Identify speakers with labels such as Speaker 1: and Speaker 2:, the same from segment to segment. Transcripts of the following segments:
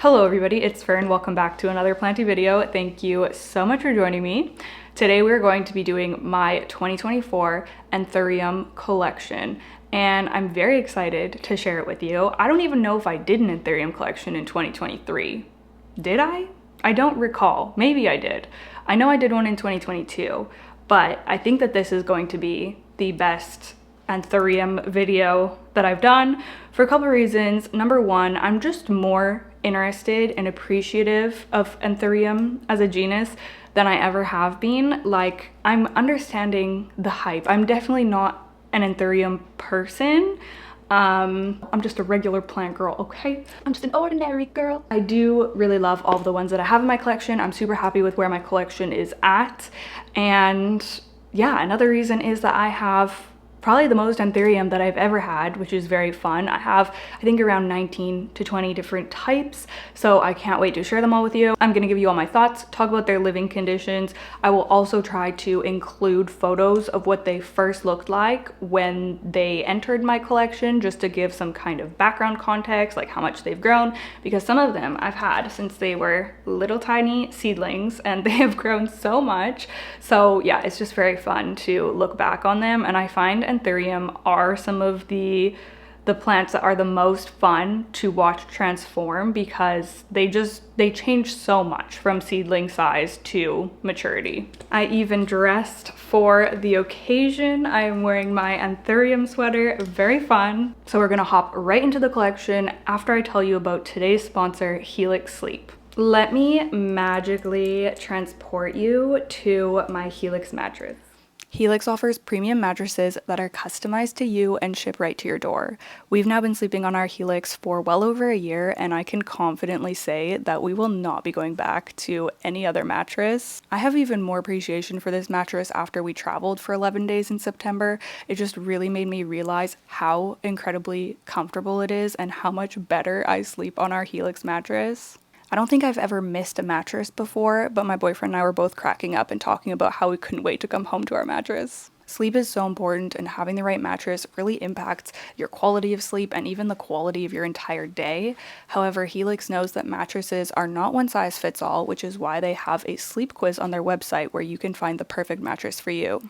Speaker 1: Hello everybody, it's Fern. Welcome back to another Planty video. Thank you so much for joining me. Today we're going to be doing my 2024 anthurium collection, and I'm very excited to share it with you. I don't even know if I did an anthurium collection in 2023. Did I? I don't recall. Maybe I did. I know I did one in 2022, but I think that this is going to be the best anthurium video that I've done for a couple of reasons. Number one, I'm just more interested and appreciative of anthurium as a genus than I ever have been. Like, I'm understanding the hype. I'm definitely not an anthurium person. I'm just a regular plant girl, okay? I'm just an ordinary girl. I do really love all of the ones that I have in my collection. I'm super happy with where my collection is at. And yeah, another reason is that I have probably the most anthurium that I've ever had, which is very fun. I have, I think, around 19 to 20 different types, so I can't wait to share them all with you. I'm gonna give you all my thoughts, talk about their living conditions. I will also try to include photos of what they first looked like when they entered my collection, just to give some kind of background context, like how much they've grown, because some of them I've had since they were little tiny seedlings and they have grown so much. So yeah, it's just very fun to look back on them, and I find anthurium are some of the plants that are the most fun to watch transform, because they change so much from seedling size to maturity. I even dressed for the occasion. I am wearing my anthurium sweater, very fun. So we're gonna hop right into the collection after I tell you about today's sponsor, Helix Sleep. Let me magically transport you to my Helix mattress. Helix offers premium mattresses that are customized to you and ship right to your door. We've now been sleeping on our Helix for well over a year, and I can confidently say that we will not be going back to any other mattress. I have even more appreciation for this mattress after we traveled for 11 days in September. It just really made me realize how incredibly comfortable it is and how much better I sleep on our Helix mattress. I don't think I've ever missed a mattress before, but my boyfriend and I were both cracking up and talking about how we couldn't wait to come home to our mattress. Sleep is so important, and having the right mattress really impacts your quality of sleep and even the quality of your entire day. However, Helix knows that mattresses are not one size fits all, which is why they have a sleep quiz on their website where you can find the perfect mattress for you.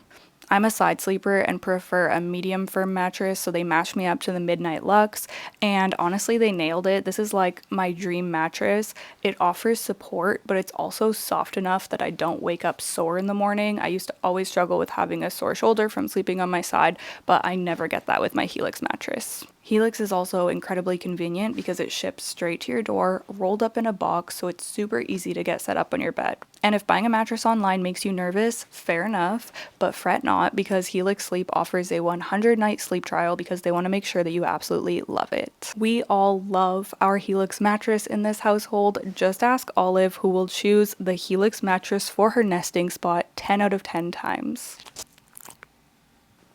Speaker 1: I'm a side sleeper and prefer a medium firm mattress, so they matched me up to the Midnight Luxe, and honestly they nailed it. This is like my dream mattress. It offers support, but it's also soft enough that I don't wake up sore in the morning. I used to always struggle with having a sore shoulder from sleeping on my side, but I never get that with my Helix mattress. Helix is also incredibly convenient because it ships straight to your door, rolled up in a box, so it's super easy to get set up on your bed. And if buying a mattress online makes you nervous, fair enough, but fret not, because Helix Sleep offers a 100-night sleep trial because they want to make sure that you absolutely love it. We all love our Helix mattress in this household. Just ask Olive, who will choose the Helix mattress for her nesting spot 10 out of 10 times.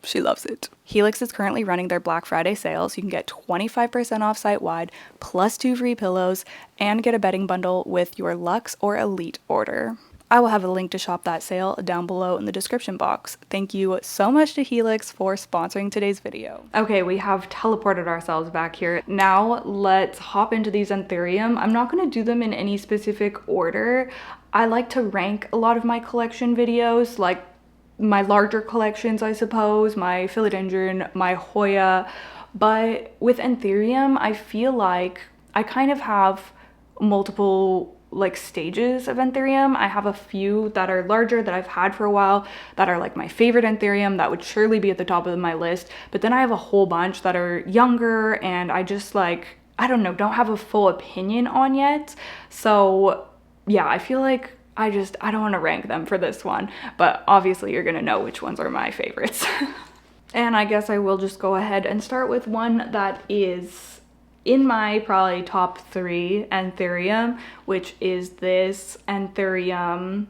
Speaker 1: She loves it. Helix is currently running their Black Friday sale, so you can get 25% off site-wide, plus 2 free pillows, and get a bedding bundle with your Luxe or Elite order. I will have a link to shop that sale down below in the description box. Thank you so much to Helix for sponsoring today's video. Okay, we have teleported ourselves back here. Now let's hop into these anthurium. I'm not going to do them in any specific order. I like to rank a lot of my collection videos, like my larger collections, I suppose, my philodendron, my Hoya, but with anthurium, I feel like I kind of have multiple like stages of anthurium. I have a few that are larger that I've had for a while that are like my favorite anthurium that would surely be at the top of my list, but then I have a whole bunch that are younger and I just like, I don't know, don't have a full opinion on yet. So yeah, I feel like I don't want to rank them for this one, but obviously you're gonna know which ones are my favorites. And I guess I will just go ahead and start with one that is in my probably top 3 anthurium, which is this anthurium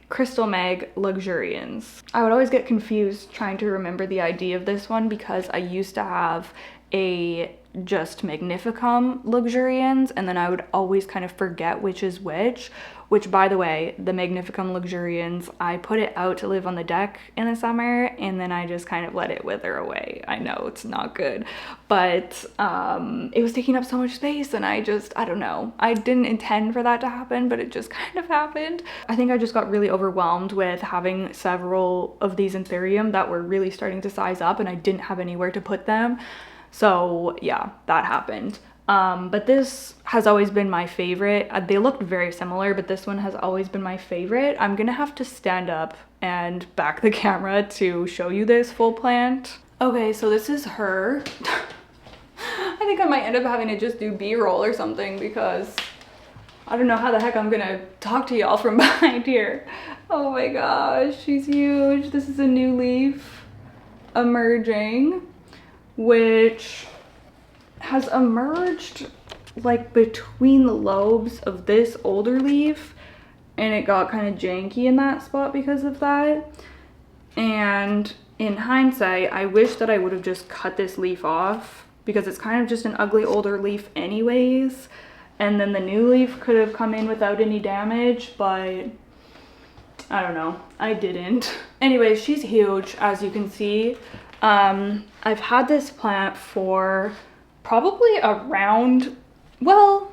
Speaker 1: Crystal Mag Luxurians. I would always get confused trying to remember the ID of this one because I used to have a just magnificum luxurians, and then I would always kind of forget which is which by the way, the magnificum luxurians, I put it out to live on the deck in the summer and then I just kind of let it wither away. I know it's not good, but it was taking up so much space and I don't know. I didn't intend for that to happen, but it just kind of happened. I think I just got really overwhelmed with having several of these anthurium that were really starting to size up and I didn't have anywhere to put them. So yeah, that happened. But this has always been my favorite. They looked very similar, but this one has always been my favorite. I'm gonna have to stand up and back the camera to show you this full plant. Okay, so this is her. I think I might end up having to just do B-roll or something because I don't know how the heck I'm gonna talk to y'all from behind here. Oh my gosh, she's huge. This is a new leaf emerging, which has emerged like between the lobes of this older leaf, and it got kind of janky in that spot because of that. And in hindsight, I wish that I would have just cut this leaf off because it's kind of just an ugly older leaf anyways, and then the new leaf could have come in without any damage, but I don't know, I didn't. Anyways, she's huge, as you can see. I've had this plant for probably around, well,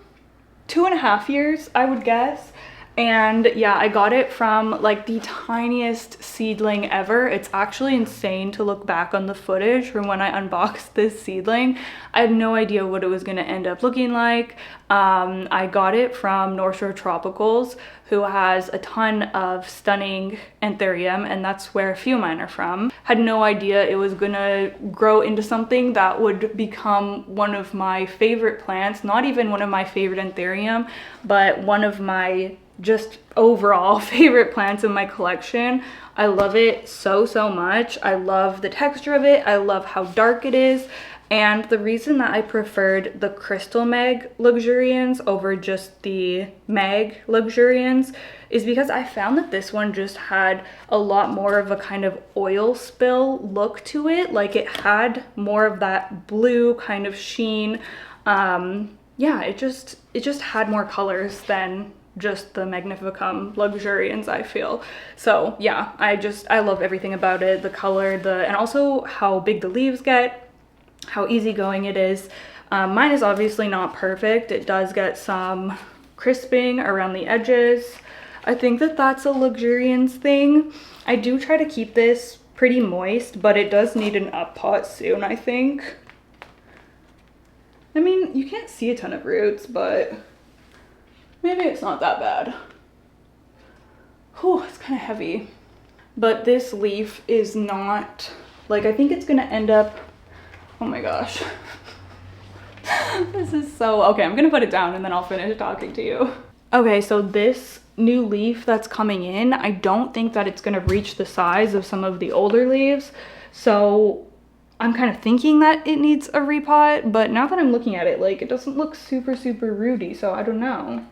Speaker 1: 2.5 years, I would guess. And yeah, I got it from like the tiniest seedling ever. It's actually insane to look back on the footage from when I unboxed this seedling. I had no idea what it was going to end up looking like. I got it from North Shore Tropicals, who has a ton of stunning anthurium, and that's where a few of mine are from. Had no idea it was gonna grow into something that would become one of my favorite plants, not even one of my favorite anthurium, but one of my just overall favorite plants in my collection. I love it so much. I love the texture of it. I love how dark it is. And the reason that I preferred the crystal mag luxurians over just the mag luxurians is because I found that this one just had a lot more of a kind of oil spill look to it. Like it had more of that blue kind of sheen. Yeah, it just had more colors than just the magnificum luxurians, I feel. So yeah, I love everything about it, the color, and also how big the leaves get, how easygoing it is. Mine is obviously not perfect. It does get some crisping around the edges. I think that that's a luxurians thing. I do try to keep this pretty moist, but it does need an up pot soon, I think. I mean, you can't see a ton of roots, but maybe it's not that bad. Whew, it's kind of heavy. But this leaf is not, like, I think it's gonna end up, oh my gosh. This is so, okay, I'm gonna put it down and then I'll finish talking to you. Okay, so this new leaf that's coming in, I don't think that it's gonna reach the size of some of the older leaves. So I'm kind of thinking that it needs a repot, but now that I'm looking at it, like, it doesn't look super rooty, so I don't know.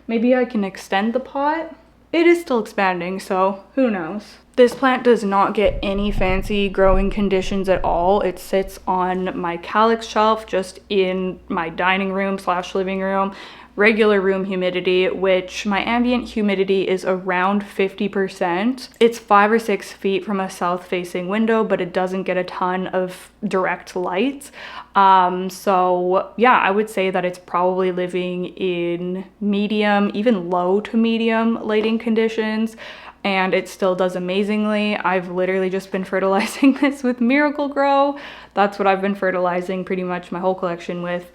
Speaker 1: Maybe I can extend the pot. It is still expanding, so who knows. This plant does not get any fancy growing conditions at all. It sits on my calyx shelf just in my dining room / living room. Regular room humidity, which my ambient humidity is around 50%. It's 5 or 6 feet from a south facing window, but it doesn't get a ton of direct light. So yeah, I would say that it's probably living in medium, even low to medium lighting conditions, and it still does amazingly. I've literally just been fertilizing this with Miracle-Gro. That's what I've been fertilizing pretty much my whole collection with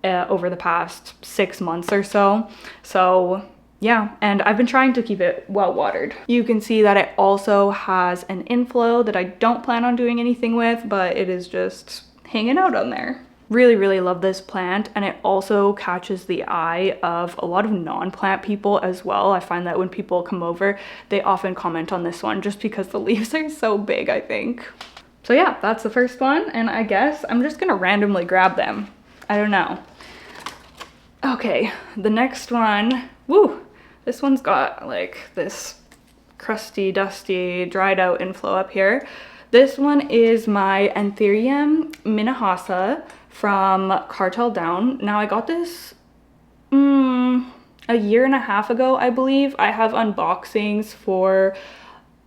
Speaker 1: over the past 6 months or so. So yeah, and I've been trying to keep it well watered. You can see that it also has an inflow that I don't plan on doing anything with, but it is just hanging out on there. Really love this plant, and it also catches the eye of a lot of non-plant people as well. I find that when people come over, they often comment on this one just because the leaves are so big, I think. So yeah, that's the first one, and I guess I'm just gonna randomly grab them. I don't know. Okay, the next one, woo, this one's got like this crusty, dusty, dried out inflow up here. This one is my anthurium minahasa from Cartel Down. Now I got this a year and a half ago, I believe. I have unboxings for,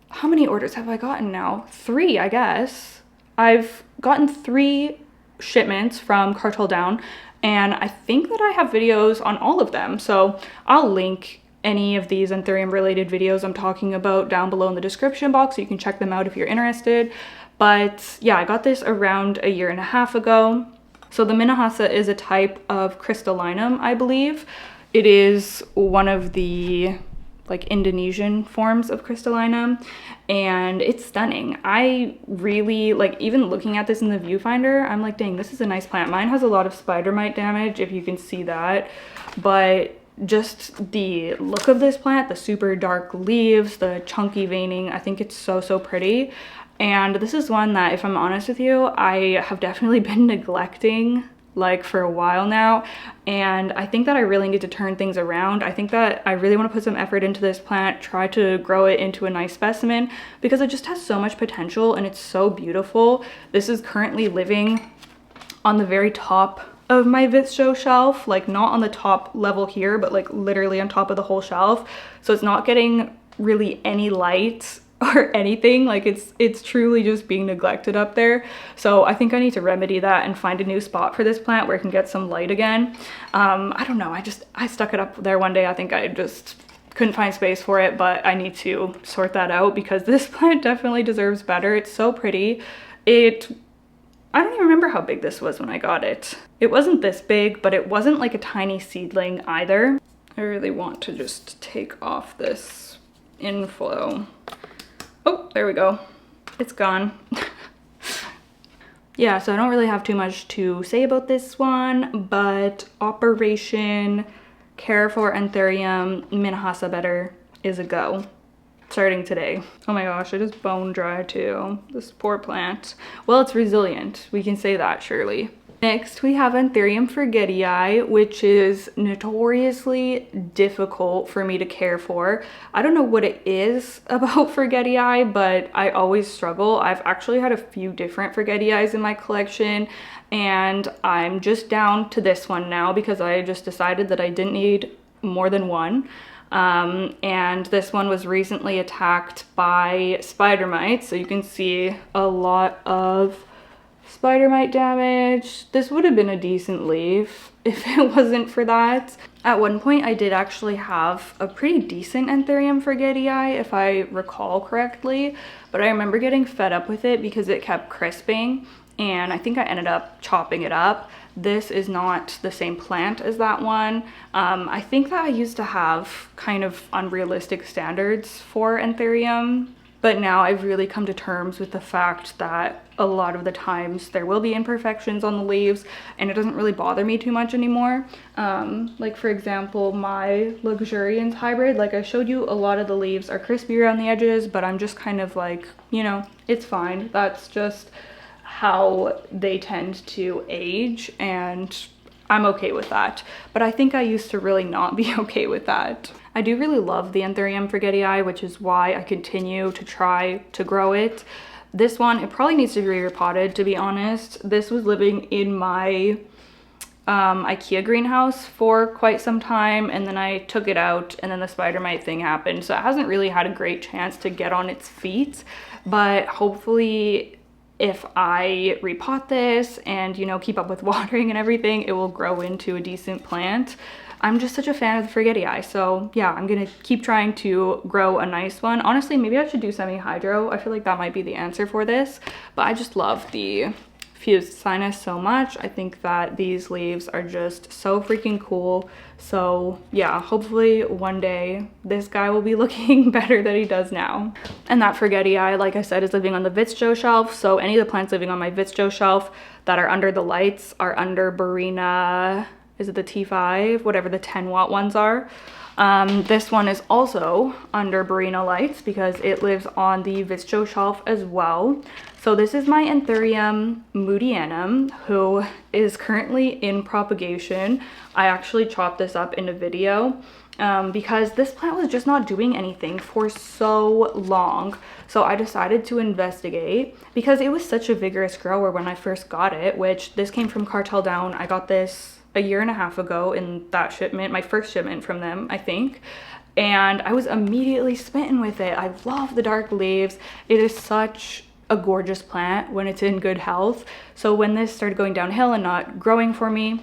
Speaker 1: how many orders have I gotten now? 3, I guess. I've gotten 3 shipments from Cartel Down, and I think that I have videos on all of them. So I'll link any of these anthurium related videos I'm talking about down below in the description box, so you can check them out if you're interested. But yeah, I got this around a year and a half ago. So the minahasa is a type of crystallinum, I believe. It is one of the like Indonesian forms of crystallinum, and it's stunning. I really like, even looking at this in the viewfinder, I'm like, dang, this is a nice plant. Mine has a lot of spider mite damage, if you can see that, but just the look of this plant, the super dark leaves, the chunky veining, I think it's so pretty. And this is one that, if I'm honest with you, I have definitely been neglecting like for a while now, and I think that I really need to turn things around. I think that I really want to put some effort into this plant, try to grow it into a nice specimen, because it just has so much potential and it's so beautiful. This is currently living on the very top of my vitcho shelf, like not on the top level here, but like literally on top of the whole shelf. So it's not getting really any light or anything. Like it's truly just being neglected up there. So I think I need to remedy that and find a new spot for this plant where it can get some light again. I don't know, I stuck it up there one day. I think I just couldn't find space for it, but I need to sort that out because this plant definitely deserves better. It's so pretty. I don't even remember how big this was when I got it. It wasn't this big, but it wasn't like a tiny seedling either. I really want to just take off this inflow. Oh, there we go. It's gone. Yeah, so I don't really have too much to say about this one, but Operation Care for Anthurium Minahasa Better is a go. Starting today. Oh my gosh, it is bone dry too. This poor plant. Well, it's resilient. We can say that surely. Next, we have Anthurium forgetii, which is notoriously difficult for me to care for. I don't know what it is about forgetii, but I always struggle. I've actually had a few different forgetiis in my collection, and I'm just down to this one now because I just decided that I didn't need more than one. And this one was recently attacked by spider mites, so you can see a lot of spider mite damage. This would have been a decent leaf if it wasn't for that. At one point I did actually have a pretty decent Anthurium forgetii, if I recall correctly, but I remember getting fed up with it because it kept crisping, and I think I ended up chopping it up. This is not the same plant as that one. I think that I used to have kind of unrealistic standards for Anthurium, but now I've really come to terms with the fact that a lot of the times there will be imperfections on the leaves, and it doesn't really bother me too much anymore. Like for example, my luxurians hybrid, like I showed you, a lot of the leaves are crispy around the edges, but I'm just kind of like, you know, it's fine. That's just how they tend to age, and I'm okay with that. But I think I used to really not be okay with that. I do really love the Anthurium forgetii, which is why I continue to try to grow it. This one, it probably needs to be repotted, to be honest. This was living in my IKEA greenhouse for quite some time, and then I took it out, and then the spider mite thing happened. So it hasn't really had a great chance to get on its feet, but hopefully if I repot this and, you know, keep up with watering and everything, it will grow into a decent plant. I'm just such a fan of the forgetii, so yeah, I'm gonna keep trying to grow a nice one. Honestly, maybe I should do semi-hydro. I feel like that might be the answer for this, but I just love the fused sinus so much. I think that these leaves are just so freaking cool. So yeah, hopefully one day this guy will be looking better than he does now. And that forgetii, like I said, is living on the vitcho shelf. So any of the plants living on my vitcho shelf that are under the lights are under Barina is it the T5, whatever the 10-watt ones are. This one is also under Barina lights because it lives on the Vitcho shelf as well. So this is my anthurium moodeanum, who is currently in propagation. I actually chopped this up in a video because this plant was just not doing anything for so long. So I decided to investigate because it was such a vigorous grower when I first got it, which this came from Cartel Down. I got this a year and a half ago in that shipment, my first shipment from them, I think. And I was immediately smitten with it. I love the dark leaves. It is such a gorgeous plant when it's in good health. So when this started going downhill and not growing for me,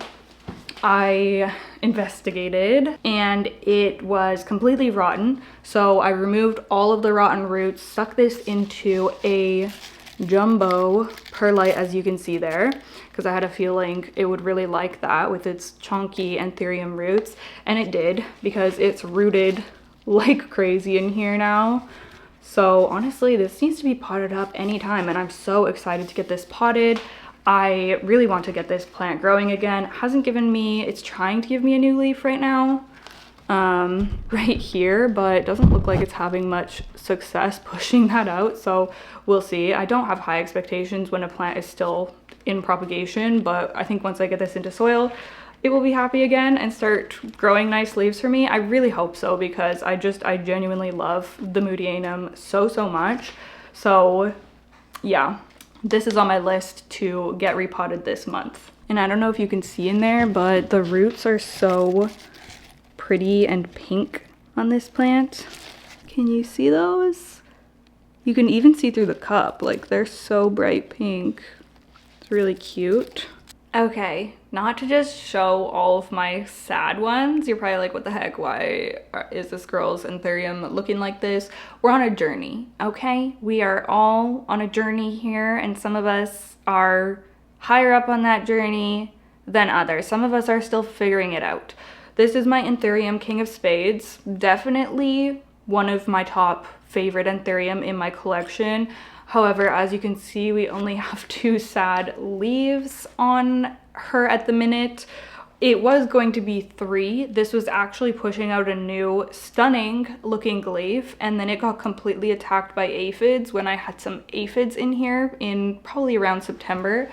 Speaker 1: I investigated and it was completely rotten. So I removed all of the rotten roots, stuck this into a jumbo perlite, as you can see there, because I had a feeling it would really like that with its chunky anthurium roots, and it did because it's rooted like crazy in here now. So honestly, this needs to be potted up anytime, and I'm so excited to get this potted. I really want to get this plant growing again. It hasn't given me, it's trying to give me a new leaf right now, right here, but it doesn't look like it's having much success pushing that out, so we'll see. I don't have high expectations when a plant is still in propagation, but I think once I get this into soil, it will be happy again and start growing nice leaves for me. I really hope so, because I genuinely love the moodeanum so much. So yeah, this is on my list to get repotted this month. And I don't know if you can see in there, but the roots are so pretty and pink on this plant. Can you see those? You can even see through the cup, like they're so bright pink. It's really cute. Okay, not to just show all of my sad ones. You're probably like, what the heck, why is this girl's anthurium looking like this? We're on a journey, okay? We are all on a journey here, and some of us are higher up on that journey than others. Some of us are still figuring it out. This is my anthurium king of spades. Definitely one of my top favorite anthurium in my collection. However, as you can see, we only have 2 sad leaves on her at the minute. It was going to be 3. This was actually pushing out a new stunning looking leaf, and then it got completely attacked by aphids when I had some aphids in here in probably around September,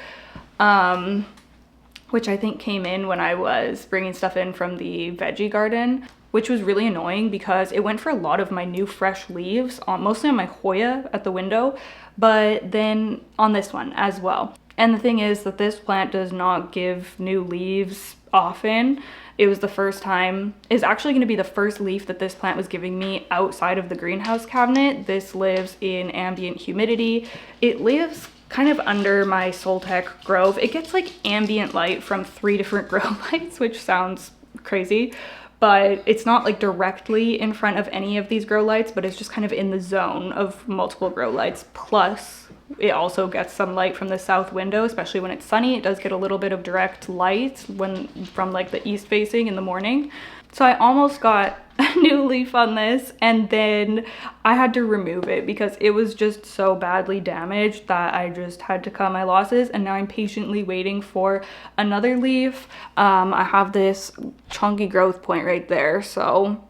Speaker 1: which I think came in when I was bringing stuff in from the veggie garden, which was really annoying because it went for a lot of my new fresh leaves, mostly on my Hoya at the window, but then on this one as well. And the thing is that this plant does not give new leaves often. It was the first time, it's actually going to be the first leaf that this plant was giving me outside of the greenhouse cabinet. This lives in ambient humidity. It lives kind of under my Soltec Grove. It gets like ambient light from 3 different grow lights, which sounds crazy, but it's not like directly in front of any of these grow lights, but it's just kind of in the zone of multiple grow lights. Plus it also gets some light from the south window, especially when it's sunny. It does get a little bit of direct light from like the east facing in the morning. So I almost got a new leaf on this, and then I had to remove it because it was just so badly damaged that I just had to cut my losses, and now I'm patiently waiting for another leaf. I have this chunky growth point right there, so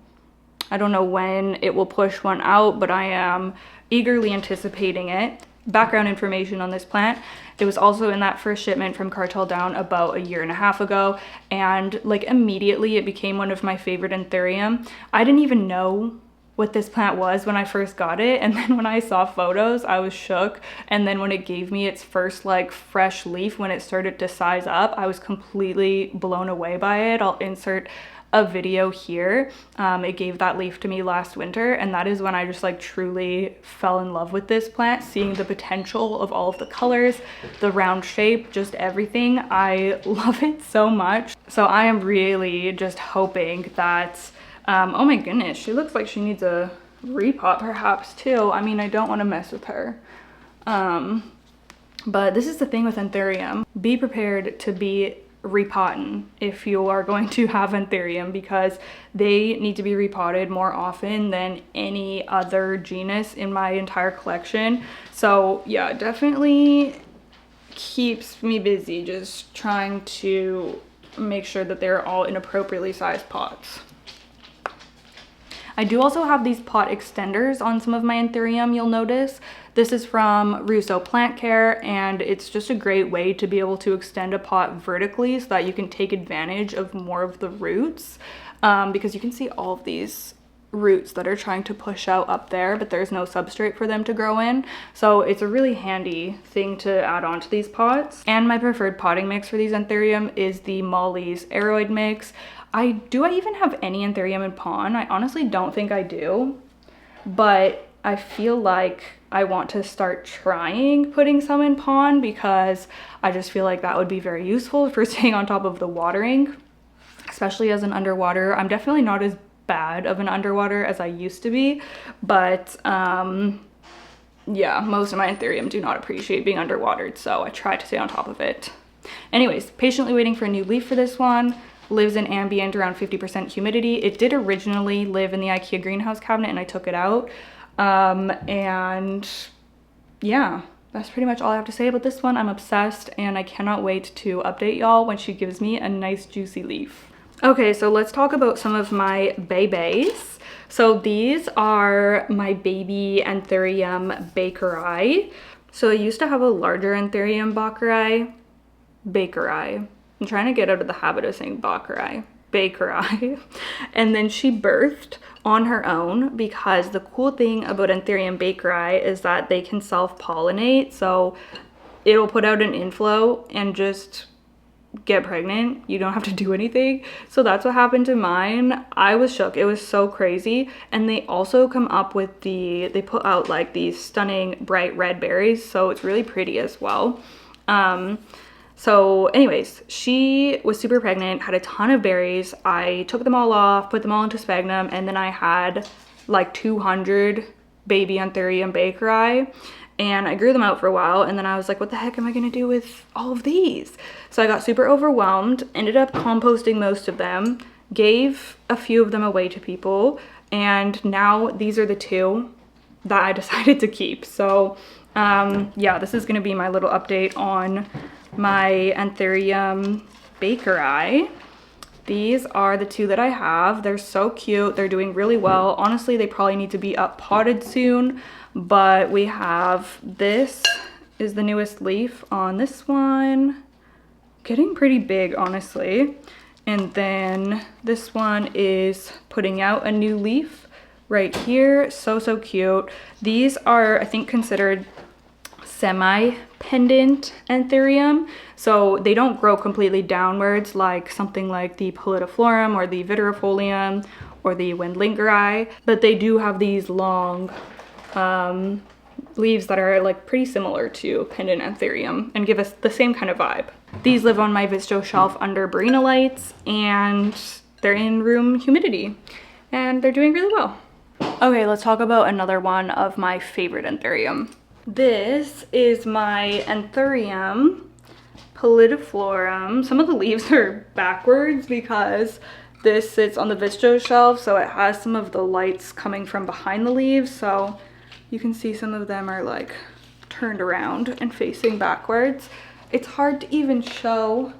Speaker 1: I don't know when it will push one out, but I am eagerly anticipating it. Background information on this plant: it was also in that first shipment from Cartel Down about a year and a half ago, and like immediately it became one of my favorite anthurium. I didn't even know what this plant was when I first got it, and then when I saw photos I was shook, and then when it gave me its first like fresh leaf, when it started to size up, I was completely blown away by it. I'll insert a video here. It gave that leaf to me last winter, and that is when I just like truly fell in love with this plant, seeing the potential of all of the colors, the round shape, just everything. I love it so much. So I am really just hoping that oh my goodness, she looks like she needs a repot perhaps too. I mean, I don't want to mess with her, but this is the thing with anthurium: be prepared to be repotting if you are going to have anthurium, because they need to be repotted more often than any other genus in my entire collection. So yeah, it definitely keeps me busy just trying to make sure that they're all in appropriately sized pots. I do also have these pot extenders on some of my anthurium, you'll notice. This is from Russo Plant Care, and it's just a great way to be able to extend a pot vertically so that you can take advantage of more of the roots, because you can see all of these roots that are trying to push out up there, but there's no substrate for them to grow in. So it's a really handy thing to add on to these pots. And my preferred potting mix for these anthurium is the Molly's Aroid mix. Do I even have any anthurium in pon? I honestly don't think I do, but I feel like I want to start trying putting some in pon because I just feel like that would be very useful for staying on top of the watering, especially as an underwater. I'm definitely not as bad of an underwater as I used to be, but yeah, most of my anthurium do not appreciate being underwatered, so I try to stay on top of it. Anyways, patiently waiting for a new leaf for this one. Lives in ambient around 50% humidity. It did originally live in the IKEA greenhouse cabinet and I took it out. And yeah, that's pretty much all I have to say about this one. I'm obsessed and I cannot wait to update y'all when she gives me a nice juicy leaf. Okay, so let's talk about some of my babies. So these are my baby anthurium bakeri. So I used to have a larger anthurium bakeri. I'm trying to get out of the habit of saying bakeri. And then she birthed on her own because the cool thing about anthurium bakeri is that they can self-pollinate. So it'll put out an inflow and just get pregnant. You don't have to do anything. So that's what happened to mine. I was shook. It was so crazy. And they also come up with they put out like these stunning bright red berries. So it's really pretty as well. So anyways, she was super pregnant, had a ton of berries. I took them all off, put them all into sphagnum, and then I had like 200 baby anthurium bakeri, and I grew them out for a while, and then I was like, what the heck am I gonna do with all of these? So I got super overwhelmed, ended up composting most of them, gave a few of them away to people, and now these are the two that I decided to keep. So yeah, this is gonna be my little update on my anthurium bakeri. These are the two that I have. They're so cute. They're doing really well. Honestly, they probably need to be up potted soon, but we have, this is the newest leaf on this one. Getting pretty big, honestly. And then this one is putting out a new leaf right here. So cute. These are, I think, considered semi-pendant anthurium, so they don't grow completely downwards like something like the pallidiflorum or the vittarifolium or the wendlingeri, but they do have these long leaves that are like pretty similar to pendant anthurium and give us the same kind of vibe. These live on my Visto shelf under Barina lights, and they're in room humidity, and they're doing really well. Okay, let's talk about another one of my favorite anthurium. This is my anthurium pallidiflorum. Some of the leaves are backwards because this sits on the Visto shelf, so it has some of the lights coming from behind the leaves, so you can see some of them are like turned around and facing backwards. It's hard to even show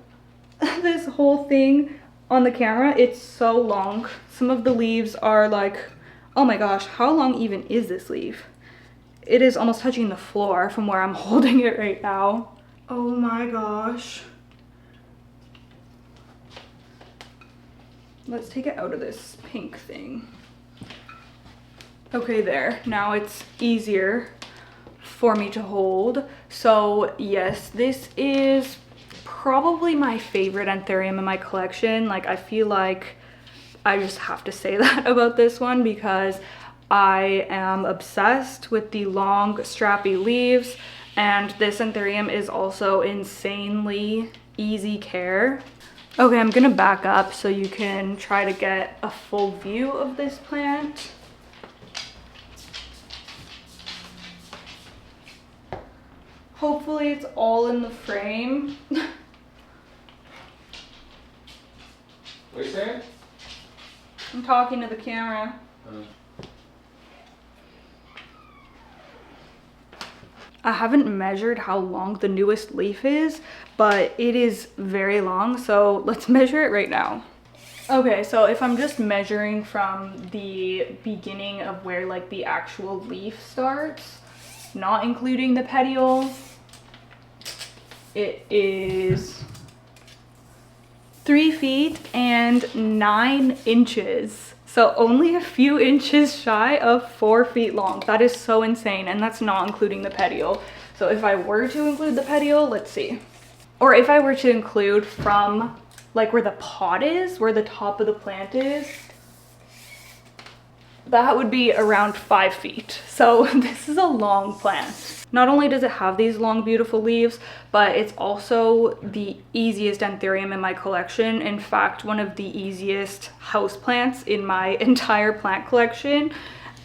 Speaker 1: this whole thing on the camera. It's so long. Some of the leaves are like, oh my gosh, how long even is this leaf? It is almost touching the floor from where I'm holding it right now. Oh my gosh. Let's take it out of this pink thing. Okay, there. Now it's easier for me to hold. So yes, this is probably my favorite anthurium in my collection. Like, I feel like I just have to say that about this one because I am obsessed with the long strappy leaves, and this anthurium is also insanely easy care. Okay, I'm gonna back up so you can try to get a full view of this plant. Hopefully it's all in the frame.
Speaker 2: What are you saying?
Speaker 1: I'm talking to the camera. I haven't measured how long the newest leaf is, but it is very long, so let's measure it right now. Okay, so if I'm just measuring from the beginning of where like the actual leaf starts, not including the petiole, it is 3 feet and 9 inches. So only a few inches shy of 4 feet long. That is so insane, and that's not including the petiole. So if I were to include the petiole, let's see. Or if I were to include from like where the pot is, where the top of the plant is, that would be around 5 feet. So this is a long plant. Not only does it have these long, beautiful leaves, but it's also the easiest anthurium in my collection. In fact, one of the easiest house plants in my entire plant collection.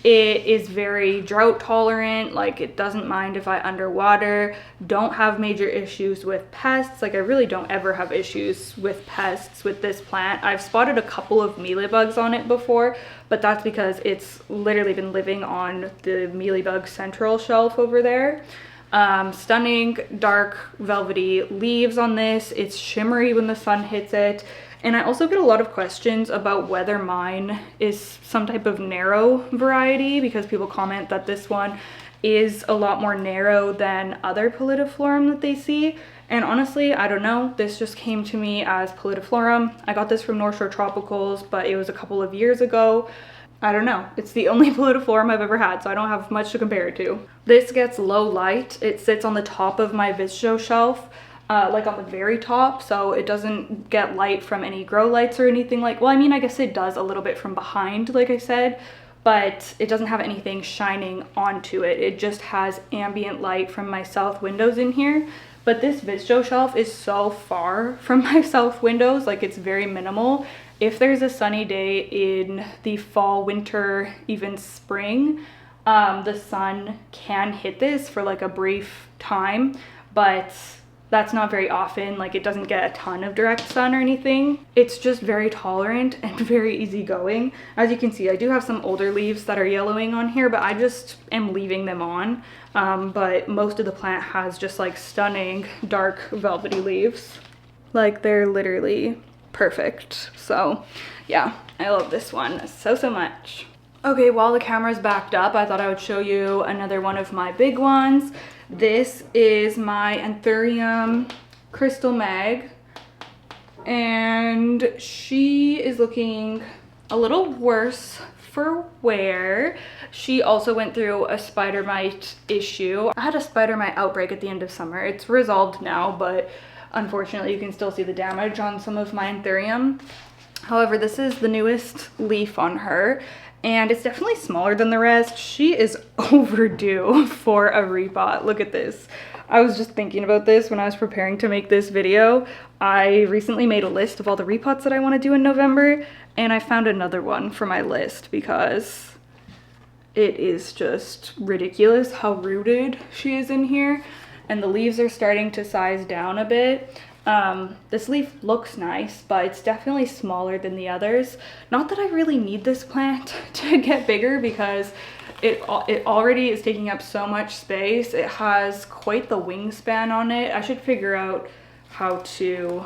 Speaker 1: It is very drought tolerant, like it doesn't mind if I underwater, don't have major issues with pests. Like I really don't ever have issues with pests with this plant. I've spotted a couple of mealybugs on it before, but that's because it's literally been living on the mealybug central shelf over there. Stunning dark velvety leaves on this. It's shimmery when the sun hits it. And I also get a lot of questions about whether mine is some type of narrow variety, because people comment that this one is a lot more narrow than other pallidiflorum that they see. And honestly, I don't know. This just came to me as pallidiflorum. I got this from North Shore Tropicals, but it was a couple of years ago. I don't know. It's the only pallidiflorum I've ever had, so I don't have much to compare it to. This gets low light. It sits on the top of my vittarifolium shelf. Like on the very top, so it doesn't get light from any grow lights or anything like, well, I mean, I guess it does a little bit from behind, like I said, but it doesn't have anything shining onto it. It just has ambient light from my south windows in here. But this vittarifolium shelf is so far from my south windows, like it's very minimal. If there's a sunny day in the fall, winter, even spring, the sun can hit this for like a brief time, but that's not very often. Like it doesn't get a ton of direct sun or anything. It's just very tolerant and very easygoing. As you can see, I do have some older leaves that are yellowing on here, but I just am leaving them on. But most of the plant has just like stunning dark velvety leaves. Like they're literally perfect. So yeah, I love this one so much. Okay, while the camera's backed up, I thought I would show you another one of my big ones. This is my anthurium crystal mag, and she is looking a little worse for wear. She also went through a spider mite issue. I had a spider mite outbreak at the end of summer. It's resolved now, but unfortunately you can still see the damage on some of my anthurium. However, this is the newest leaf on her, and it's definitely smaller than the rest. She is overdue for a repot. Look at this. I was just thinking about this when I was preparing to make this video. I recently made a list of all the repots that I want to do in November, and I found another one for my list because it is just ridiculous how rooted she is in here, and the leaves are starting to size down a bit. This leaf looks nice, but it's definitely smaller than the others. Not that I really need this plant to get bigger, because it already is taking up so much space. It has quite the wingspan on it. I should figure out how to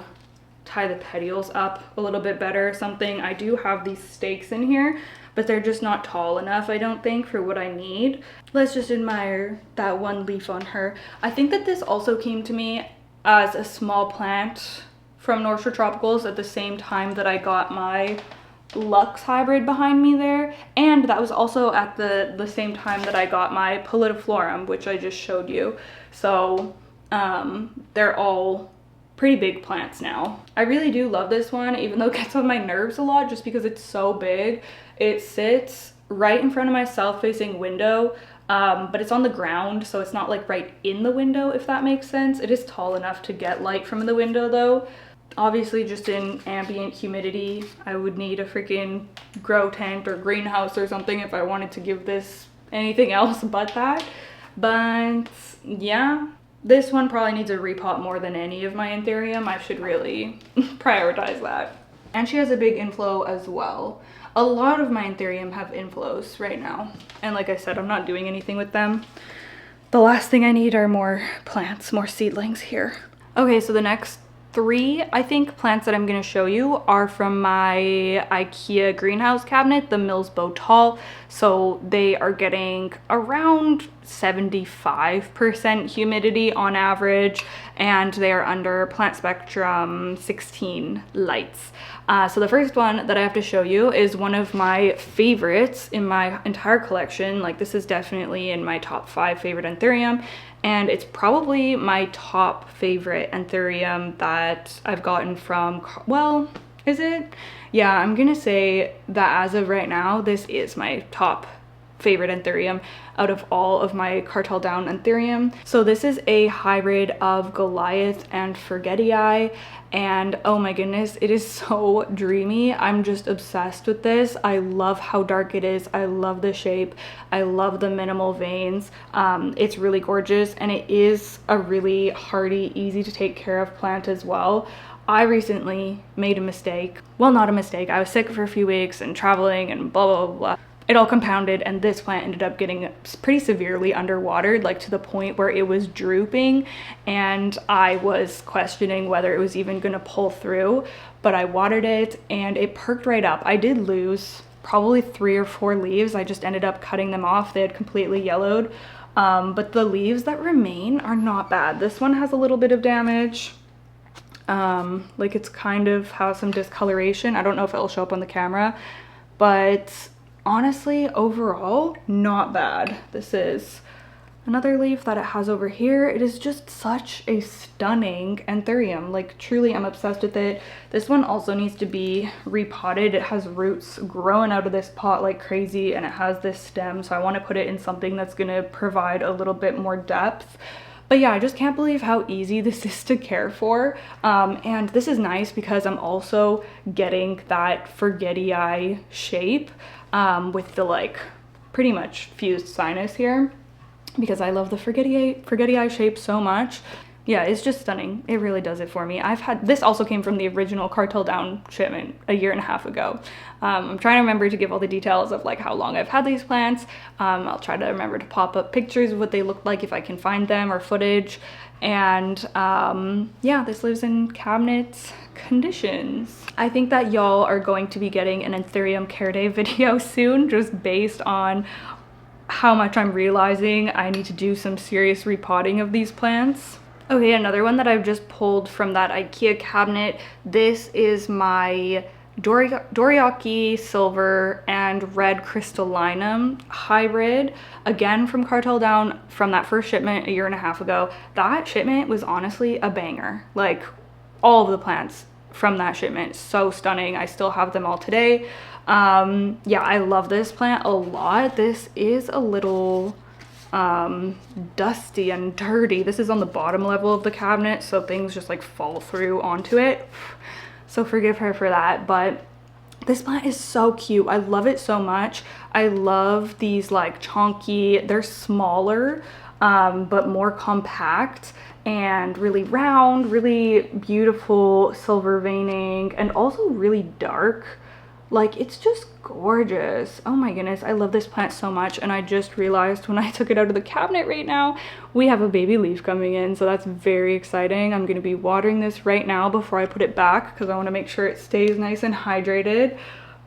Speaker 1: tie the petioles up a little bit better or something. I do have these stakes in here, but they're just not tall enough, I don't think, for what I need. Let's just admire that one leaf on her. I think that this also came to me as a small plant from North Shore Tropicals at the same time that I got my Lux hybrid behind me there, and that was also at the same time that I got my pallidiflorum, which I just showed you. So they're all pretty big plants now. I really do love this one, even though it gets on my nerves a lot just because it's so big. It sits right in front of my south-facing window, but it's on the ground, so it's not like right in the window, if that makes sense. It is tall enough to get light from the window though. Obviously, just in ambient humidity, I would need a freaking grow tent or greenhouse or something if I wanted to give this anything else but that. But yeah, this one probably needs a repot more than any of my anthurium. I should really prioritize that. And she has a big inflow as well. A lot of my anthurium have inflows right now. And like I said, I'm not doing anything with them. The last thing I need are more plants, more seedlings here. Okay, so the next 3, I think, plants that I'm going to show you are from my IKEA greenhouse cabinet, the Millsbo Tall. So they are getting around 75% humidity on average, and they are under Plant Spectrum 16 lights. So the first one that I have to show you is one of my favorites in my entire collection. Like, this is definitely in my top 5 favorite anthurium, and it's probably my top favorite anthurium that I've gotten from, well, is it? Yeah, I'm gonna say that as of right now, this is my top favorite anthurium out of all of my cartel down anthurium. So this is a hybrid of Goliath and forgetii, and oh my goodness, it is so dreamy. I'm just obsessed with this. I love how dark it is. I love the shape. I love the minimal veins. It's really gorgeous, and it is a really hardy, easy to take care of plant as well. I recently made a mistake. Well, not a mistake. I was sick for a few weeks and traveling and blah, blah, blah. It all compounded, and this plant ended up getting pretty severely underwatered, like to the point where it was drooping, and I was questioning whether it was even gonna pull through, but I watered it and it perked right up. I did lose probably 3 or 4 leaves. I just ended up cutting them off. They had completely yellowed, but the leaves that remain are not bad. This one has a little bit of damage. Like, it's kind of has some discoloration. I don't know if it'll show up on the camera, but honestly, overall, not bad. This is another leaf that it has over here. It is just such a stunning anthurium. Like, truly, I'm obsessed with it. This one also needs to be repotted. It has roots growing out of this pot like crazy, and it has this stem, so I want to put it in something that's going to provide a little bit more depth. But yeah, I just can't believe how easy this is to care for. And this is nice because I'm also getting that forgetii shape with the, like, pretty much fused sinus here, because I love the forgetii shape so much. Yeah, it's just stunning. It really does it for me. I've had, this also came from the original cartel down shipment a 1.5 years ago. I'm trying to remember to give all the details of like how long I've had these plants. I'll try to remember to pop up pictures of what they look like if I can find them, or footage. And yeah, this lives in cabinet conditions. I think that y'all are going to be getting an anthurium care day video soon, just based on how much I'm realizing I need to do some serious repotting of these plants. Okay, another one that I've just pulled from that IKEA cabinet. This is my doriyaki silver and red crystallinum hybrid, again from cartel down, from that first shipment a 1.5 years ago. That shipment was honestly a banger. Like, all of the plants from that shipment, so stunning. I still have them all today. Yeah, I love this plant a lot. This is a little dusty and dirty. This is on the bottom level of the cabinet, so things just like fall through onto it, so forgive her for that. But this plant is so cute. I love it so much. I love these like chonky, they're smaller but more compact and really round, really beautiful silver veining, and also really dark. Like, it's just gorgeous. Oh my goodness, I love this plant so much. And I just realized when I took it out of the cabinet right now, we have a baby leaf coming in, so that's very exciting. I'm gonna be watering this right now before I put it back, because I want to make sure it stays nice and hydrated.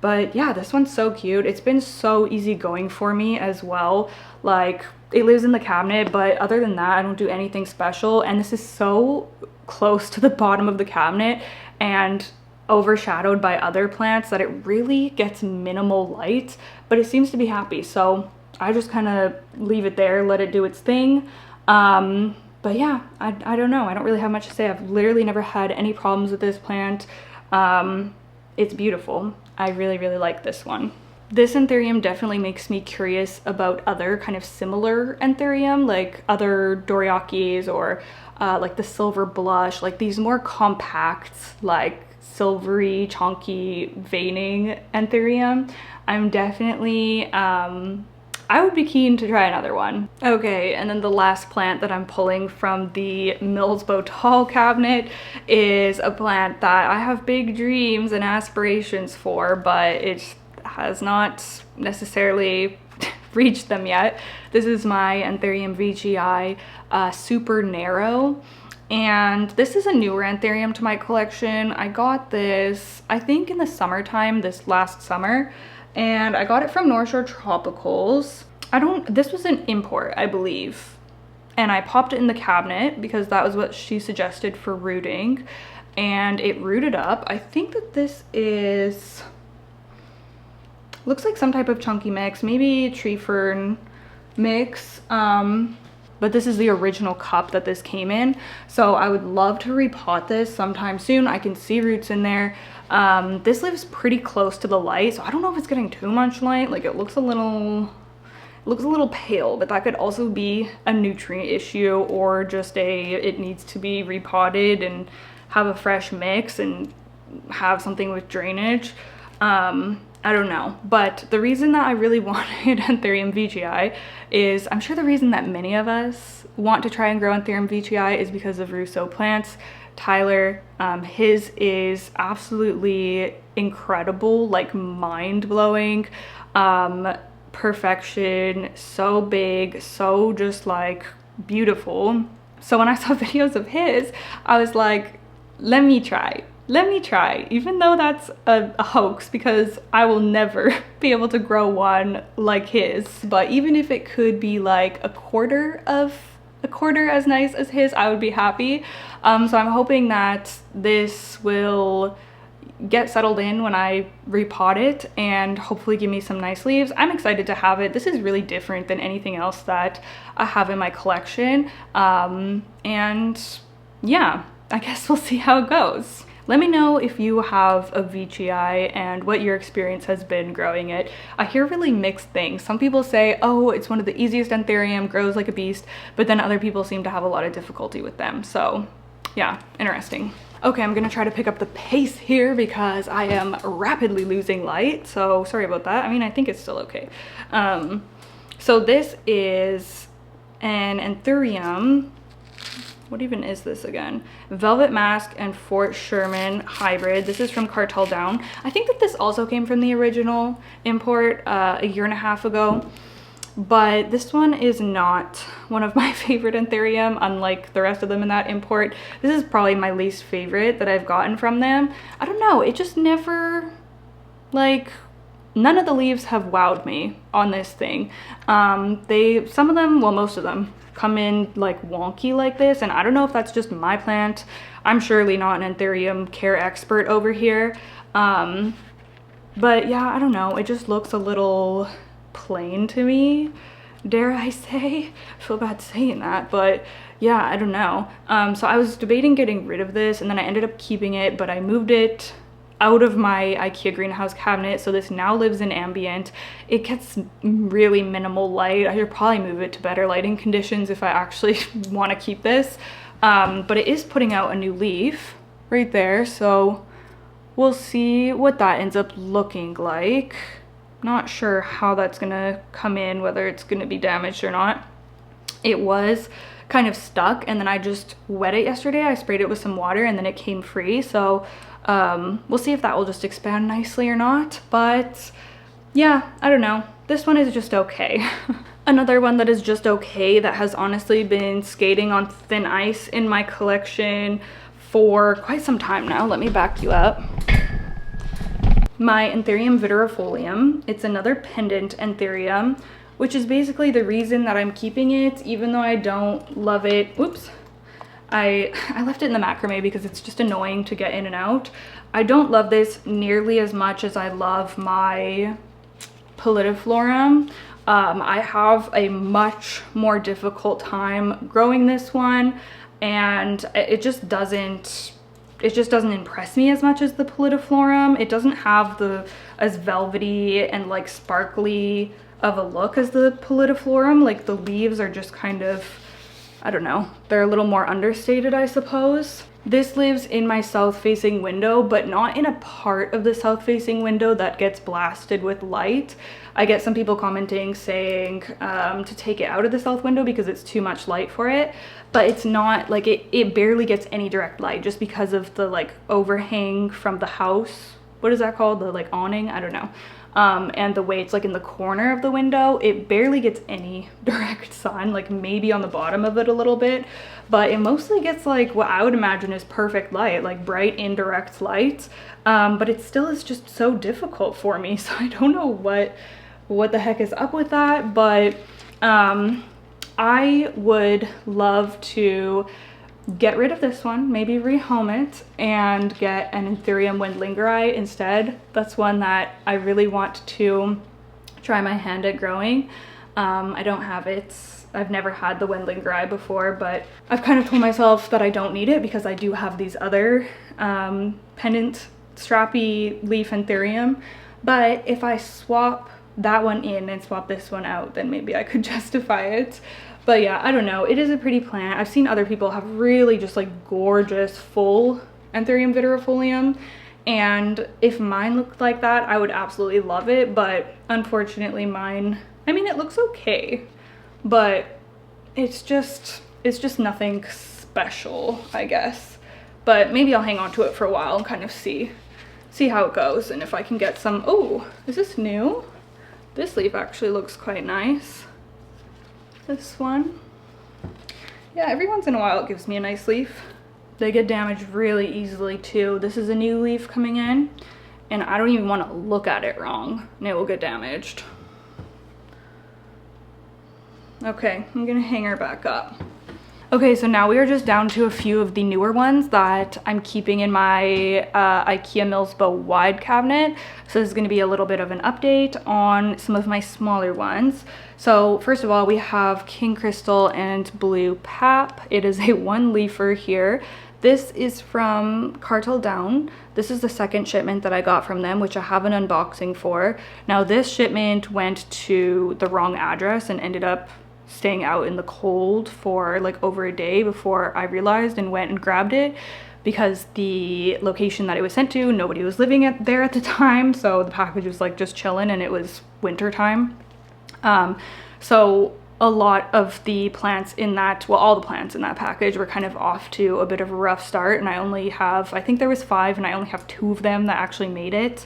Speaker 1: But yeah, this one's so cute. It's been so easy going for me as well. Like, it lives in the cabinet, but other than that, I don't do anything special. And this is so close to the bottom of the cabinet and overshadowed by other plants that it really gets minimal light, but it seems to be happy, so I just kind of leave it there, let it do its thing. But yeah, I don't know, I don't really have much to say. I've literally never had any problems with this plant. It's beautiful. I really like this one. This anthurium definitely makes me curious about other kind of similar anthurium, like other doriyakis, or like the silver blush, like these more compact, like silvery chonky veining anthurium. I'm definitely I would be keen to try another one. Okay, and then the last plant that I'm pulling from the Millsbo Tall cabinet is a plant that I have big dreams and aspirations for, but it has not necessarily reached them yet. This is my anthurium veitchii, super narrow. And this is a newer anthurium to my collection. I got this, I think in the summertime, this last summer, and I got it from North Shore Tropicals. This was an import, I believe. And I popped it in the cabinet because that was what she suggested for rooting. And it rooted up. I think that this is, looks like some type of chunky mix, maybe tree fern mix. But this is the original cup that this came in. So I would love to repot this sometime soon. I can see roots in there. This lives pretty close to the light, so I don't know if it's getting too much light. Like it looks a little pale, but that could also be a nutrient issue or just it needs to be repotted and have a fresh mix and have something with drainage. I don't know, but the reason that I really wanted anthurium veitchii is, I'm sure the reason that many of us want to try and grow anthurium veitchii is because of Rousseau Plants. Tyler, his is absolutely incredible, like mind-blowing, perfection, so big, so just like beautiful. So when I saw videos of his, I was like, let me try, even though that's a hoax because I will never be able to grow one like his. But even if it could be like a quarter as nice as his, I would be happy. So I'm hoping that this will get settled in when I repot it and hopefully give me some nice leaves. I'm excited to have it. This is really different than anything else that I have in my collection. And yeah, I guess we'll see how it goes. Let me know if you have a veitchii and what your experience has been growing it. I hear really mixed things. Some people say, oh, it's one of the easiest anthurium, grows like a beast, but then other people seem to have a lot of difficulty with them. So yeah, interesting. Okay, I'm gonna try to pick up the pace here because I am rapidly losing light. So sorry about that. I mean, I think it's still okay. So this is an anthurium. What even is this again? Velvet Mask and Fort Sherman hybrid. This is from Cartel Down. I think that this also came from the original import a year and a half ago, but this one is not one of my favorite anthurium, unlike the rest of them in that import. This is probably my least favorite that I've gotten from them. I don't know, it just never, like, none of the leaves have wowed me on this thing. Some of them, well, most of them come in like wonky like this, and I don't know if that's just my plant. I'm surely not an anthurium care expert over here. But yeah, I don't know, it just looks a little plain to me, dare I say. I feel bad saying that, but yeah, I don't know. So I was debating getting rid of this, and then I ended up keeping it, but I moved it out of my IKEA greenhouse cabinet, so this now lives in ambient. It gets really minimal light. I should probably move it to better lighting conditions if I actually want to keep this. But it is putting out a new leaf right there, so we'll see what that ends up looking like. Not sure how that's gonna come in, whether it's gonna be damaged or not. It was kind of stuck, and then I just wet it yesterday. I sprayed it with some water and then it came free, so we'll see if that will just expand nicely or not. But yeah, I don't know, this one is just okay. Another one that is just okay, that has honestly been skating on thin ice in my collection for quite some time now. Let me back you up. My anthurium vittarifolium. It's another pendant anthurium, which is basically the reason that I'm keeping it, even though I don't love it. Oops. I left it in the macrame because it's just annoying to get in and out. I don't love this nearly as much as I love my pallidiflorum. I have a much more difficult time growing this one, and it just doesn't impress me as much as the pallidiflorum. It doesn't have as velvety and like sparkly of a look as the pallidiflorum. Like the leaves are just kind of, I don't know, they're a little more understated, I suppose. This lives in my south-facing window, but not in a part of the south-facing window that gets blasted with light. I get some people commenting saying to take it out of the south window because it's too much light for it, but it's not, like it barely gets any direct light just because of the like overhang from the house. What is that called? The like awning? I don't know. and the way it's like in the corner of the window, it barely gets any direct sun, like maybe on the bottom of it a little bit, but it mostly gets like what I would imagine is perfect light, like bright indirect light. But it still is just so difficult for me. So I don't know what the heck is up with that, but I would love to get rid of this one, maybe rehome it and get an anthurium wendlingeri instead. That's one that I really want to try my hand at growing. I don't have it. I've never had the wendlingeri before, but I've kind of told myself that I don't need it because I do have these other pendant strappy leaf anthurium. But if I swap that one in and swap this one out, then maybe I could justify it. But yeah, I don't know. It is a pretty plant. I've seen other people have really just like gorgeous full anthurium vittarifolium, and if mine looked like that, I would absolutely love it. But unfortunately mine, I mean, it looks okay, but it's just nothing special, I guess. But maybe I'll hang on to it for a while and kind of see how it goes, and if I can get some. Oh, is this new? This leaf actually looks quite nice. This one. Yeah, every once in a while it gives me a nice leaf. They get damaged really easily too. This is a new leaf coming in, and I don't even want to look at it wrong and it will get damaged. Okay, I'm gonna hang her back up. Okay, so now we are just down to a few of the newer ones that I'm keeping in my IKEA Millsbow wide cabinet. So this is going to be a little bit of an update on some of my smaller ones. So first of all, we have King Crystal and Blue Pap. It is a one leafer here. This is from Cartel Down. This is the second shipment that I got from them, which I have an unboxing for. Now this shipment went to the wrong address and ended up staying out in the cold for like over a day before I realized and went and grabbed it, because the location that it was sent to, nobody was living there at the time, so the package was like just chilling, and it was winter time. So a lot of the plants in that, well, all the plants in that package were kind of off to a bit of a rough start, and I only have, I think there was 5 and I only have 2 of them that actually made it.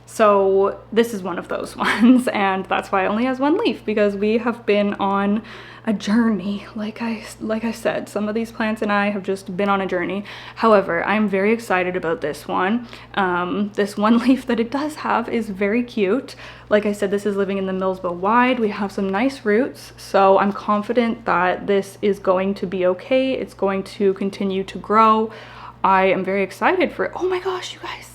Speaker 1: So this is one of those ones, and that's why it only has 1 leaf, because we have been on a journey. Like I said, some of these plants and I have just been on a journey. However, I'm very excited about this one. This 1 leaf that it does have is very cute. Like I said, this is living in the Millsbow wide. We have some nice roots, so I'm confident that this is going to be okay. It's going to continue to grow. I am very excited for it. Oh my gosh, you guys.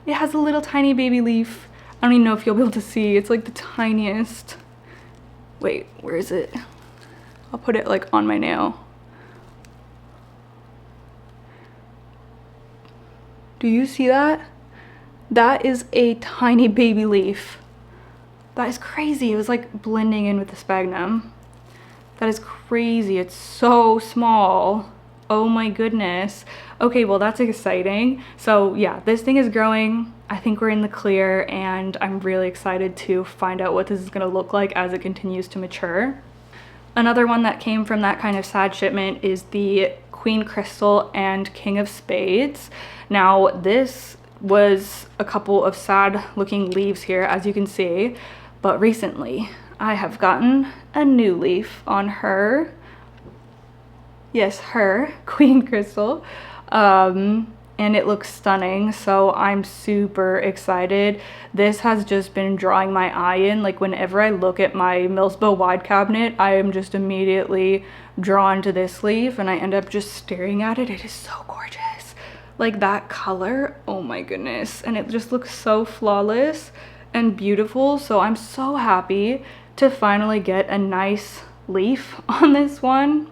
Speaker 1: It has a little tiny baby leaf. I don't even know if you'll be able to see. It's like the tiniest. Wait, where is it? I'll put it like on my nail. Do you see that? That is a tiny baby leaf. That is crazy. It was like blending in with the sphagnum. That is crazy. It's so small. Oh my goodness. Okay, well that's exciting. So yeah, this thing is growing. I think we're in the clear, and I'm really excited to find out what this is going to look like as it continues to mature. Another one that came from that kind of sad shipment is the Queen Crystal and King of Spades. Now this was a couple of sad looking leaves here, as you can see, but recently I have gotten a new leaf on her. Yes, her, Queen Crystal, and it looks stunning, so I'm super excited. This has just been drawing my eye in. Like whenever I look at my Millsbow wide cabinet, I am just immediately drawn to this leaf, and I end up just staring at it. It is so gorgeous. Like that color, oh my goodness, and it just looks so flawless and beautiful. So I'm so happy to finally get a nice leaf on this one.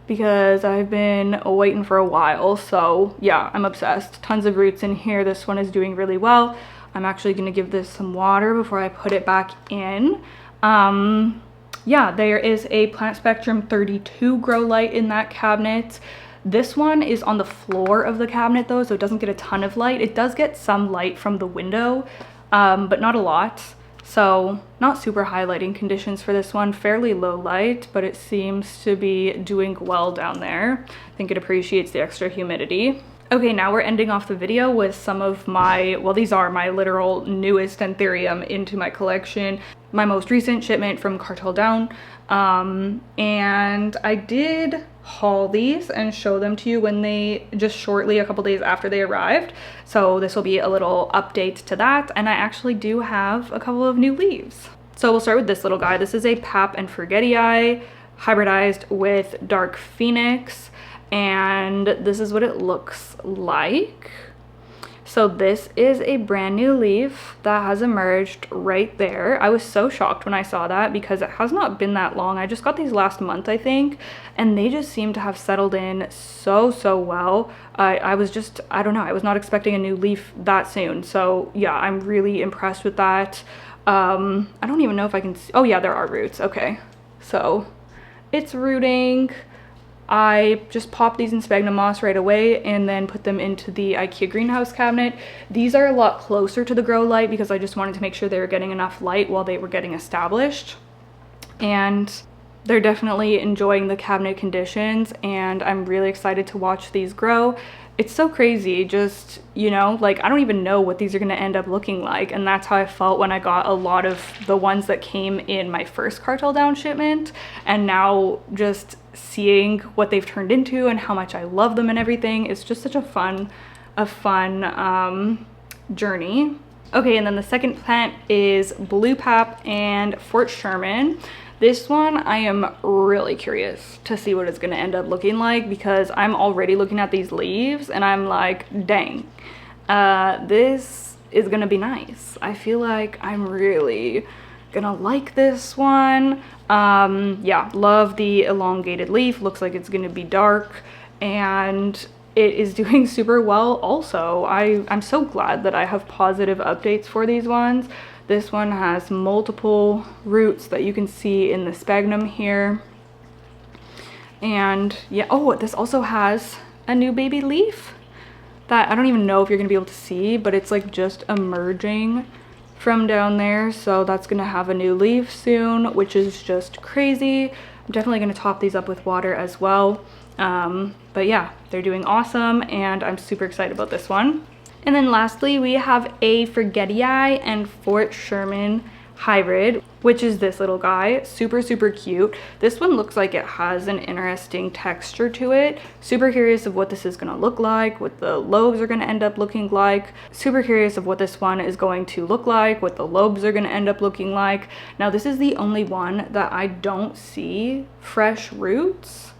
Speaker 1: Because I've been waiting for a while. So yeah, I'm obsessed. Tons of roots in here. This one is doing really well. I'm actually going to give this some water before I put it back in. Yeah, there is a Plant Spectrum 32 grow light in that cabinet. This one is on the floor of the cabinet though, so it doesn't get a ton of light. It does get some light from the window, but not a lot. So not super high lighting conditions for this one, fairly low light, but it seems to be doing well down there. I think it appreciates the extra humidity. Okay, now we're ending off the video with some of my, well, these are my literal newest anthurium into my collection. My most recent shipment from Cartel Down. And I did haul these and show them to you when they, just shortly a couple days after they arrived. So this will be a little update to that. And I actually do have a couple of new leaves. So we'll start with this little guy. This is a pap and forgetii hybridized with dark phoenix. And this is what it looks like. So this is a brand new leaf that has emerged right there. I was so shocked when I saw that because it has not been that long. I just got these last month, I think, and they just seem to have settled in so well. I was just, I don't know, I was not expecting a new leaf that soon. So yeah, I'm really impressed with that. I don't even know if I can see, oh yeah, there are roots. Okay, so it's rooting. I just popped these in sphagnum moss right away and then put them into the IKEA greenhouse cabinet. These are a lot closer to the grow light because I just wanted to make sure they were getting enough light while they were getting established. And they're definitely enjoying the cabinet conditions, and I'm really excited to watch these grow. It's so crazy, just, you know, like I don't even know what these are going to end up looking like, and that's how I felt when I got a lot of the ones that came in my first Cartel Down shipment, and now just seeing what they've turned into and how much I love them and everything. It's just such a fun journey. Okay, and then the second plant is blue pap and Fort Sherman. This one I am really curious to see what it's going to end up looking like because I'm already looking at these leaves and I'm like, dang, this is going to be nice. I feel like I'm really gonna like this one. Yeah, love the elongated leaf. Looks like it's gonna be dark, and it is doing super well also. I'm so glad that I have positive updates for these ones. This one has multiple roots that you can see in the sphagnum here. And yeah, oh, this also has a new baby leaf that I don't even know if you're gonna be able to see, but it's like just emerging from down there. So that's gonna have a new leaf soon, which is just crazy. I'm definitely gonna top these up with water as well. But yeah, they're doing awesome and I'm super excited about this one. And then lastly, we have a forgetii and Fort Sherman hybrid, which is this little guy. Super cute. This one looks like it has an interesting texture to it. Super curious of what this is going to look like, what the lobes are going to end up looking like. Super curious of what this one is going to look like, what the lobes are going to end up looking like. Now this is the only one that I don't see fresh roots.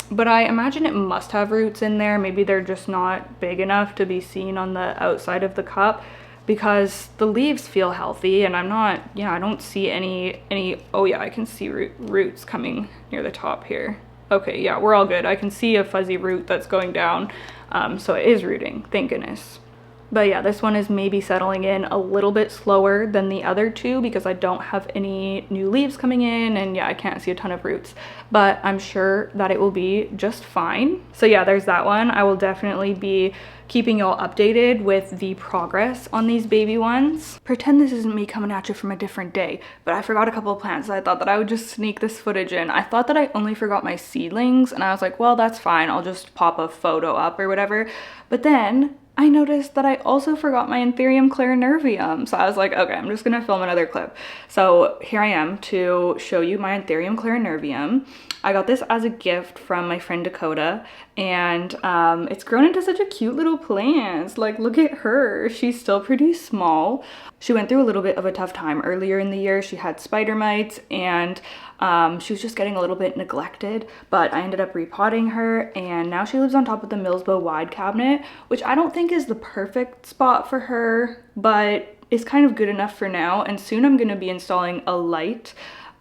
Speaker 1: But I imagine it must have roots in there. Maybe they're just not big enough to be seen on the outside of the cup, because the leaves feel healthy and I'm not, yeah, I don't see any, oh yeah, I can see roots coming near the top here. Okay, yeah, we're all good. I can see a fuzzy root that's going down. So it is rooting, thank goodness. But yeah, this one is maybe settling in a little bit slower than the other two because I don't have any new leaves coming in, and yeah, I can't see a ton of roots, but I'm sure that it will be just fine. So yeah, there's that one. I will definitely be keeping y'all updated with the progress on these baby ones. Pretend this isn't me coming at you from a different day, but I forgot a couple of plants. I thought that I would just sneak this footage in. I thought that I only forgot my seedlings, and I was like, well, that's fine. I'll just pop a photo up or whatever. But then I noticed that I also forgot my anthurium clarinervium. So I was like, okay, I'm just gonna film another clip. So here I am to show you my anthurium clarinervium. I got this as a gift from my friend Dakota, and it's grown into such a cute little plant. Like, look at her. She's still pretty small. She went through a little bit of a tough time earlier in the year. She had spider mites, and she was just getting a little bit neglected, but I ended up repotting her, and now she lives on top of the Millsbow wide cabinet, which I don't think is the perfect spot for her, but it's kind of good enough for now. And soon I'm going to be installing a light,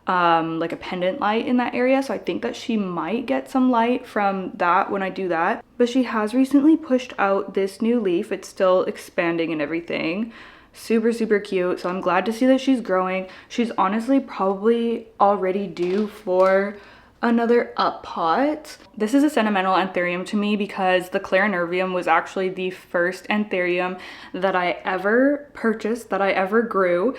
Speaker 1: like a pendant light in that area, so I think that she might get some light from that when I do that. But she has recently pushed out this new leaf. It's still expanding and everything. Super cute. So I'm glad to see that she's growing. She's honestly probably already due for another up pot. This is a sentimental anthurium to me because the clarinervium was actually the first anthurium that I ever purchased, that I ever grew.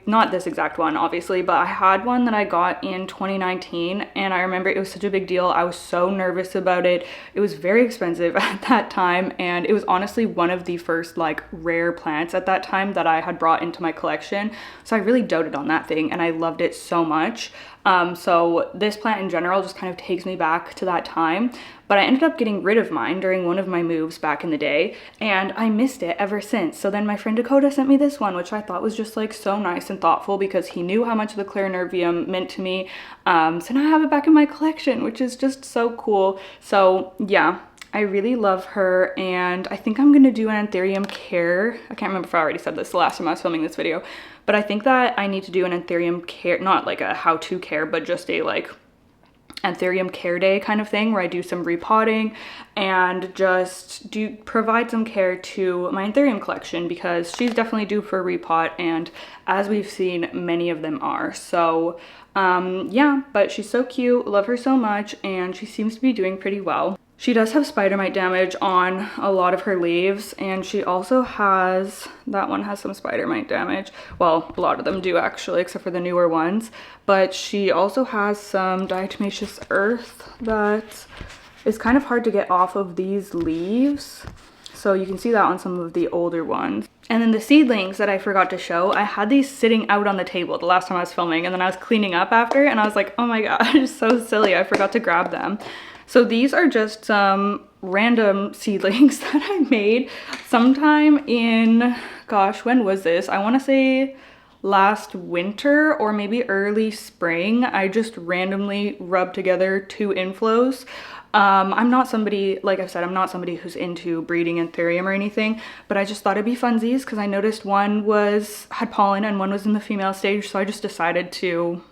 Speaker 1: Not this exact one obviously, but I had one that I got in 2019 and I remember it was such a big deal. I was so nervous about it. It was very expensive at that time and it was honestly one of the first like rare plants at that time that I had brought into my collection. So I really doted on that thing and I loved it so much. So this plant in general just kind of takes me back to that time, but I ended up getting rid of mine during one of my moves back in the day and I missed it ever since. So then my friend Dakota sent me this one, which I thought was just like so nice and thoughtful because he knew how much the clarinervium meant to me. So now I have it back in my collection, which is just so cool. So yeah, I really love her and I think I'm gonna do an anthurium care. I can't remember if I already said this the last time I was filming this video, but I think that I need to do an anthurium care, not like a how-to care, but just a like anthurium care day kind of thing where I do some repotting and just provide some care to my anthurium collection because she's definitely due for a repot and as we've seen, many of them are. So yeah, but she's so cute, love her so much, and she seems to be doing pretty well. She does have spider mite damage on a lot of her leaves and she also has, that one has some spider mite damage. Well, a lot of them do actually, except for the newer ones. But she also has some diatomaceous earth that is kind of hard to get off of these leaves. So you can see that on some of the older ones. And then the seedlings that I forgot to show, I had these sitting out on the table the last time I was filming and then I was cleaning up after and I was like, oh my gosh, so silly, I forgot to grab them. So these are just some random seedlings that I made sometime in, gosh, when was this? I want to say last winter or maybe early spring. I just randomly rubbed together 2 inflows. I'm not somebody, like I've said, I'm not somebody who's into breeding anthurium or anything, but I just thought it'd be funsies because I noticed one had pollen and one was in the female stage, so I just decided to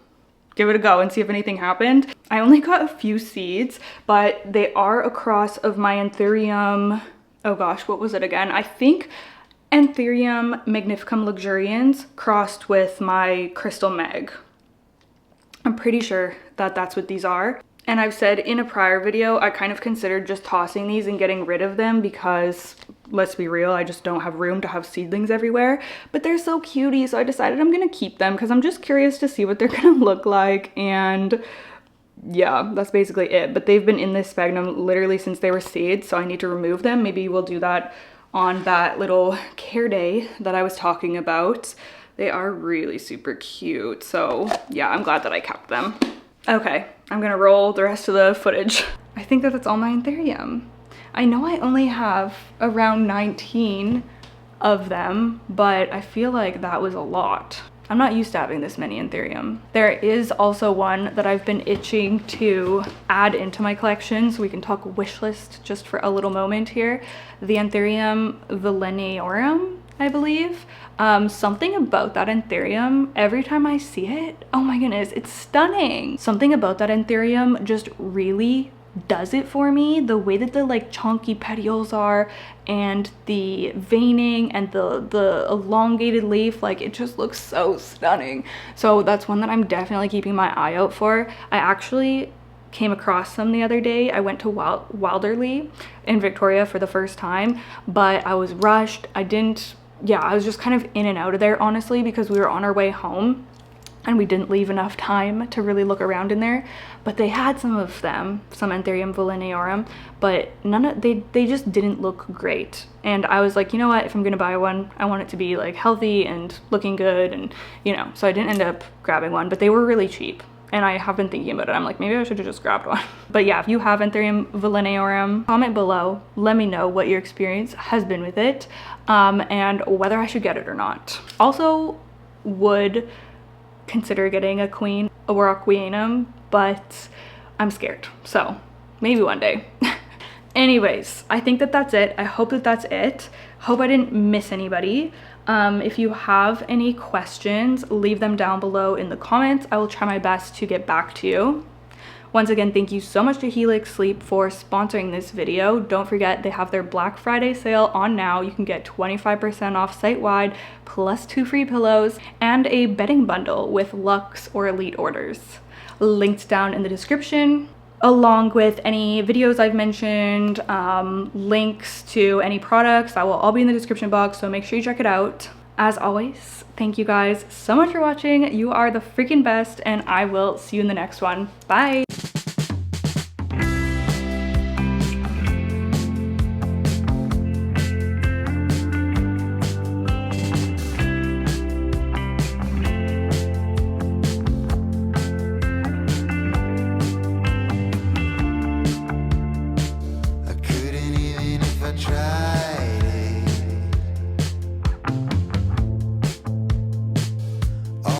Speaker 1: give it a go and see if anything happened. I only got a few seeds, but they are a cross of my anthurium, oh gosh, what was it again? I think anthurium magnificum luxurians crossed with my crystal meg. I'm pretty sure that that's what these are. And I've said in a prior video, I kind of considered just tossing these and getting rid of them because, let's be real, I just don't have room to have seedlings everywhere. But they're so cutie, so I decided I'm gonna keep them because I'm just curious to see what they're gonna look like. And yeah, that's basically it. But they've been in this sphagnum literally since they were seeds, so I need to remove them. Maybe we'll do that on that little care day that I was talking about. They are really super cute. So yeah, I'm glad that I kept them. Okay, I'm gonna roll the rest of the footage. I think that that's all my anthurium. I know I only have around 19 of them, but I feel like that was a lot. I'm not used to having this many anthurium. There is also one that I've been itching to add into my collection, so we can talk wishlist just for a little moment here. The anthurium veitchii, I believe. Something about that anthurium, every time I see it, oh my goodness, it's stunning. Something about that anthurium just really does it for me. The way that the like chunky petioles are and the veining and the elongated leaf, like it just looks so stunning. So that's one that I'm definitely keeping my eye out for. I actually came across them the other day. I went to Wilderly in Victoria for the first time, but I was rushed. I was just kind of in and out of there, honestly, because we were on our way home and we didn't leave enough time to really look around in there. But they had some of them, some anthurium veitchii, but they just didn't look great. And I was like, you know what, if I'm gonna buy one, I want it to be like healthy and looking good, and you know, so I didn't end up grabbing one, but they were really cheap. And I have been thinking about it. I'm like, maybe I should have just grabbed one. But yeah, if you have anthurium veitchii, comment below. Let me know what your experience has been with it and whether I should get it or not. Also, would consider getting a queen Orocquianum, but I'm scared. So maybe one day. Anyways, I think that that's it. I hope that that's it. Hope I didn't miss anybody. If you have any questions, leave them down below in the comments. I will try my best to get back to you. Once again, thank you so much to Helix Sleep for sponsoring this video. Don't forget, they have their Black Friday sale on now. You can get 25% off site-wide, plus 2 free pillows, and a bedding bundle with Luxe or Elite orders. Linked down in the description, along with any videos I've mentioned, links to any products that will all be in the description box, so make sure you check it out. As always, thank you guys so much for watching. You are the freaking best, and I will see you in the next one. Bye!